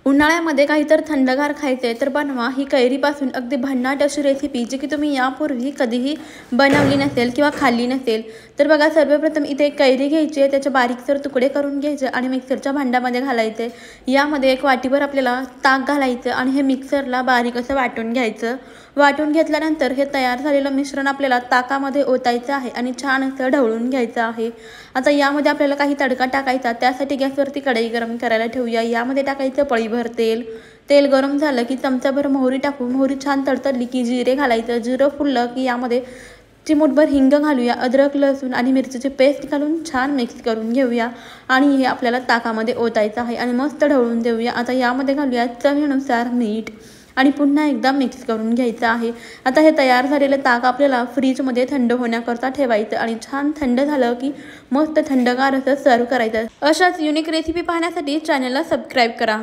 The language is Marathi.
उन्हाळ्यामध्ये काहीतर थंडगार खायचं आहे तर बनवा ही कैरीपासून अगदी भन्नाट अशी रेसिपी जी की तुम्ही यापूर्वी कधीही बनवली नसेल किंवा खाल्ली नसेल। तर बघा, सर्वप्रथम इथे एक कैरी घ्यायची आहे, त्याचे बारीकसर तुकडे करून घ्यायचे आणि मिक्सरच्या भांड्यामध्ये घालायचे। यामध्ये एक वाटीभर आपल्याला ताक घालायचं आणि हे मिक्सरला बारीक असं वाटून घ्यायचं। वाटून घेतल्यानंतर हे तयार झालेलं मिश्रण आपल्याला ताकामध्ये ओतायचं आहे आणि छान असं ढवळून घ्यायचं आहे। आता यामध्ये आपल्याला काही तडका टाकायचा, त्यासाठी गॅसवरती कढई गरम करायला ठेवूया। यामध्ये टाकायचं पळीभर तेल। तेल गरम झालं की चमचाभर मोहरी टाकू। मोहरी छान तडतडली की जिरे घालायचं। जिरं फुललं की यामध्ये चिमूटभर हिंग घालूया। अद्रक लसूण आणि मिरचीची पेस्ट घालून छान मिक्स करून घेऊया आणि हे आपल्याला ताकामध्ये ओतायचं आहे आणि मस्त ढवळून देऊया। आता यामध्ये घालूया चवीनुसार मीठ आणि पुन्हा एकदा मिक्स करून घ्यायचं आहे। आता हे तयार झालेलं ताक आपल्याला फ्रीजमध्ये थंड होण्याकरता ठेवायचं आणि छान थंड झालं की मस्त थंडगार असं सर्व करायचं। अशाच युनिक रेसिपी पाहण्यासाठी चॅनलला सबस्क्राईब करा।